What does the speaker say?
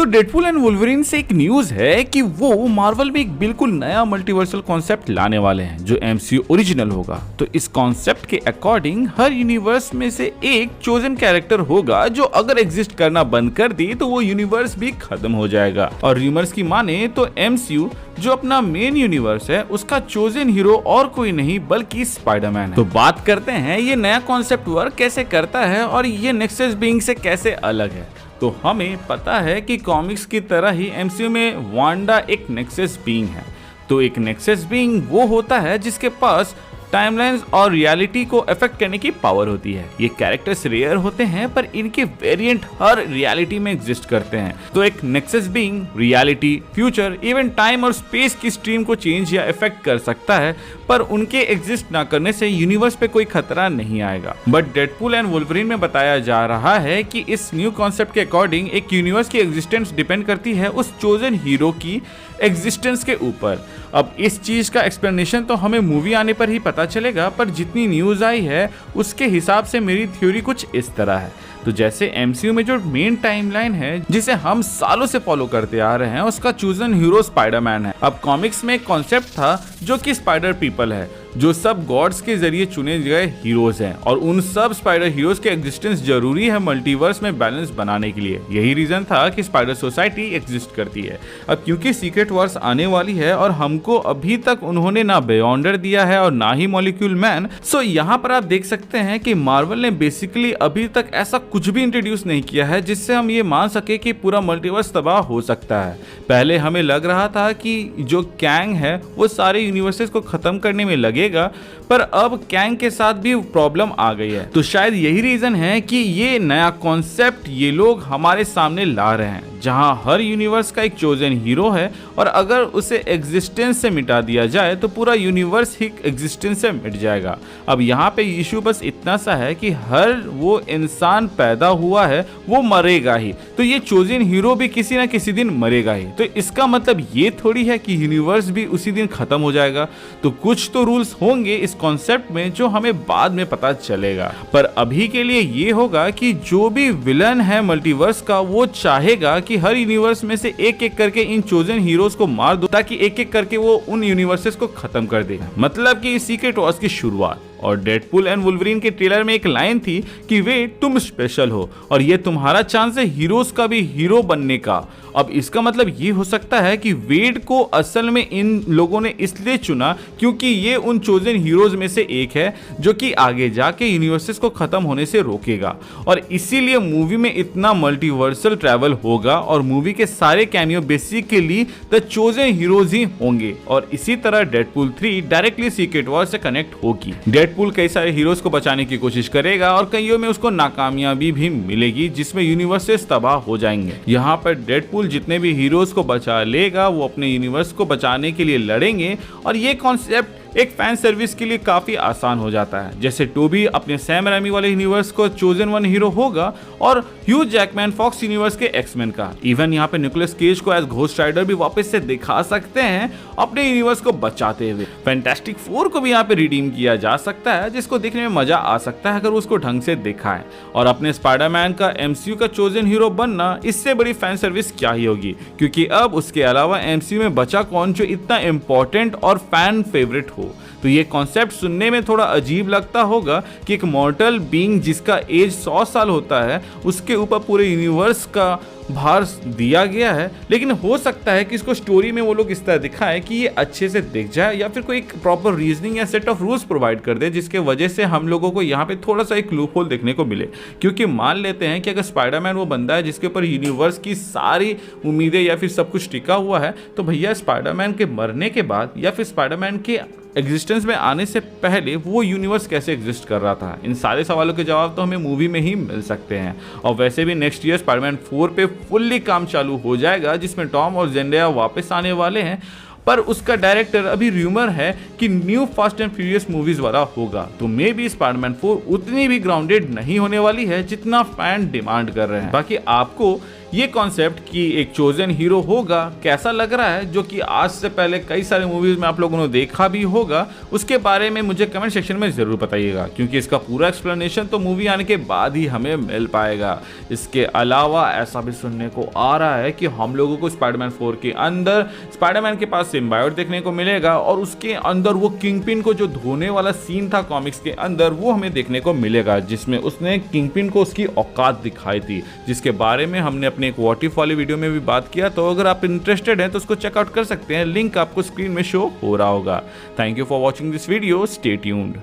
तो Deadpool and Wolverine से एक न्यूज है कि वो मार्वल में एक बिल्कुल नया मल्टीवर्सल कॉन्सेप्ट लाने वाले हैं जो एमसीयू ओरिजिनल होगा। तो इस कॉन्सेप्ट के अकॉर्डिंग हर यूनिवर्स में से एक चोजन कैरेक्टर होगा जो अगर एग्जिस्ट करना बंद कर दी तो वो यूनिवर्स भी खत्म हो जाएगा। और रूमर्स की माने तो एमसीयू जो अपना मेन यूनिवर्स है उसका चोजन हीरो और कोई नहीं बल्कि स्पाइडरमैन है। तो बात करते हैं ये नया कॉन्सेप्ट वर्क कैसे करता है और ये नेक्सस बीइंग से कैसे अलग है। तो हमें पता है कि कॉमिक्स की तरह ही एमसीयू में वांडा एक नेक्सस बीइंग है। तो एक नेक्सस बीइंग वो होता है जिसके पास टाइमलाइंस और रियलिटी को अफेक्ट करने की पावर होती है। ये कैरेक्टर्स रेयर होते हैं पर इनके वेरिएंट हर रियलिटी में एग्जिस्ट करते हैं। तो एक nexus being reality, future, even time और स्पेस की स्ट्रीम को चेंज या अफेक्ट कर सकता है, पर उनके एग्जिस्ट ना करने से यूनिवर्स पे कोई खतरा नहीं आएगा। बट डेडपूल एंड वुल्वरीन में बताया जा रहा है कि इस न्यू कॉन्सेप्ट के अकॉर्डिंग एक यूनिवर्स की एग्जिस्टेंस डिपेंड करती है उस चोजन हीरो की एग्जिस्टेंस के ऊपर। अब इस चीज का एक्सप्लेनेशन तो हमें मूवी आने पर ही पता चलेगा, पर जितनी न्यूज आई है उसके हिसाब से मेरी थ्योरी कुछ इस तरह है। तो जैसे एमसीयू में जो मेन टाइमलाइन है जिसे हम सालों से फॉलो करते आ रहे हैं उसका चूजन हीरो स्पाइडरमैन है। अब कॉमिक्स में एक कॉन्सेप्ट था जो कि स्पाइडर पीपल है, जो सब गॉड्स के जरिए चुने गए हीरोज हैं और उन सब स्पाइडर हीरोज के एग्जिस्टेंस जरूरी है मल्टीवर्स में बैलेंस बनाने के लिए। यही रीजन था कि स्पाइडर सोसाइटी एग्जिस्ट करती है। अब क्योंकि सीक्रेट वॉर्स आने वाली है और हमको अभी तक उन्होंने ना बियॉन्डर दिया है और ना ही मॉलिक्यूल मैन, सो यहाँ पर आप देख सकते हैं कि मार्वल ने बेसिकली अभी तक ऐसा कुछ भी इंट्रोड्यूस नहीं किया है जिससे हम ये मान सके कि पूरा मल्टीवर्स तबाह हो सकता है। पहले हमें लग रहा था कि जो कैंग है वो सारे यूनिवर्सेस को खत्म करने में लगेगा, पर अब कैंग के साथ भी प्रॉब्लम आ गई है। तो शायद यही रीजन है कि ये नया कॉन्सेप्ट ये लोग हमारे सामने ला रहे हैं, जहां हर यूनिवर्स का एक चोजन हीरो है और अगर उसे एग्जिस्टेंस से मिटा दिया जाए तो पूरा यूनिवर्स ही एग्जिस्टेंस से मिट जाएगा। अब यहाँ पे इशू बस इतना सा है कि हर वो इंसान पैदा हुआ है वो मरेगा ही, तो ये चोजन हीरो भी किसी ना किसी दिन मरेगा ही। तो इसका मतलब ये थोड़ी है कि यूनिवर्स भी उसी दिन खत्म हो जाएगा। तो कुछ तो रूल्स होंगे इस कॉन्सेप्ट में जो हमें बाद में पता चलेगा, पर अभी के लिए ये होगा कि जो भी विलन है मल्टीवर्स का वो चाहेगा कि हर यूनिवर्स में से एक एक करके इन चोजन हीरोज को मार दो ताकि एक एक करके वो उन यूनिवर्सेस को खत्म कर दे। मतलब कि सीक्रेट वॉर्स की शुरुआत। और डेडपूल एंड वुल्वरीन के ट्रेलर में एक लाइन थी कि वे तुम स्पेशल हो और ये तुम्हारा चांस है हीरोज का भी हीरो बनने का। अब इसका मतलब ये हो सकता है कि वेड को असल में इन लोगों ने इसलिए चुना क्योंकि ये उन चोजन हीरोज में से एक है जो कि आगे जाके यूनिवर्सेस को खत्म होने से रोकेगा, और इसीलिए मूवी में इतना मल्टीवर्सल ट्रैवल होगा और मूवी के सारे cameo basically the chosen heroes ही होंगे। और इसी तरह डेडपूल 3 डायरेक्टली सीक्रेट वॉर से कनेक्ट होगी। डेडपूल कई सारे हीरोज को बचाने की कोशिश करेगा और कईयों में उसको नाकामयाबी भी मिलेगी जिसमें यूनिवर्सेस तबाह हो जाएंगे। यहाँ पर डेडपूल जितने भी हीरोज को बचा लेगा वो अपने यूनिवर्स को बचाने के लिए लड़ेंगे, और ये कॉन्सेप्ट एक फैन सर्विस के लिए काफी आसान हो जाता है। जैसे टोबी अपने सैम रेमी वाले यूनिवर्स को चोजन वन हीरो होगा और ह्यू जैकमैन फॉक्स यूनिवर्स के एक्समैन का। इवन यहाँ पे निकोलस केज को एज घोस्ट राइडर भी वापस से दिखा सकते हैं अपने यूनिवर्स को बचाते हुए। फैंटास्टिक फोर को भी यहाँ पे रिडीम किया जा सकता है जिसको देखने में मजा आ सकता है अगर उसको ढंग से दिखाएं। और अपने स्पाइडरमैन का एमसीयू का चोजन हीरो बनना इससे बड़ी फैन सर्विस क्या ही होगी, क्योंकि अब उसके अलावा एमसीयू में बचा कौन जो इतना इंपॉर्टेंट और फैन फेवरेट हो। तो ये कॉन्सेप्ट सुनने में थोड़ा अजीब लगता होगा कि एक मॉर्टल बीइंग जिसका एज 100 साल होता है उसके ऊपर पूरे यूनिवर्स का भार दिया गया है, लेकिन हो सकता है कि इसको स्टोरी में वो लोग इस तरह दिखाएं कि ये अच्छे से दिख जाए या फिर कोई एक प्रॉपर रीजनिंग या सेट ऑफ रूल्स प्रोवाइड कर दे जिसके वजह से हम लोगों को यहाँ पे थोड़ा सा एक लूप होल देखने को मिले। क्योंकि मान लेते हैं कि अगर स्पाइडरमैन वो बंदा है जिसके ऊपर यूनिवर्स की सारी उम्मीदें या फिर सब कुछ टिका हुआ है, तो भैया स्पाइडरमैन के मरने के बाद या फिर स्पाइडरमैन के एग्जिस्टेंस में आने से पहले वो यूनिवर्स कैसे एग्जिस्ट कर रहा था, इन सारे सवालों के जवाब तो हमें मूवी में ही मिल सकते हैं। और वैसे भी नेक्स्ट ईयर स्पाइडरमैन 4 पे फुल्ली काम चालू हो जाएगा जिसमें टॉम और जेंडेया वापस आने वाले हैं, पर उसका डायरेक्टर अभी रूमर है कि new fast and furious movies वाला होगा। तो मे बी स्पाइडरमैन 4 उतनी भी ग्राउंडेड नहीं होने वाली है जितना फैन डिमांड कर रहे हैं। बाकी आपको ये कॉन्सेप्ट कि एक चोजन हीरो होगा कैसा लग रहा है, जो कि आज से पहले कई सारे मूवीज में आप लोगों ने देखा भी होगा, उसके बारे में मुझे कमेंट सेक्शन में जरूर बताइएगा, क्योंकि इसका पूरा एक्सप्लेनेशन तो मूवी आने के बाद ही हमें मिल पाएगा। इसके अलावा ऐसा भी सुनने को आ रहा है कि हम लोगों को स्पाइडरमैन 4 के अंदर स्पाइडरमैन के पास सिम्बायोट देखने को मिलेगा और उसके अंदर वो किंगपिन को जो धोने वाला सीन था कॉमिक्स के अंदर वो हमें देखने को मिलेगा, जिसमें उसने किंगपिन को उसकी औकात दिखाई थी, जिसके बारे में हमने अपने एक व्हाट इफ वाली वीडियो में भी बात किया। तो अगर आप इंटरेस्टेड हैं तो उसको चेकआउट कर सकते हैं, लिंक आपको स्क्रीन में शो हो रहा होगा। Thank you for watching this video, stay tuned.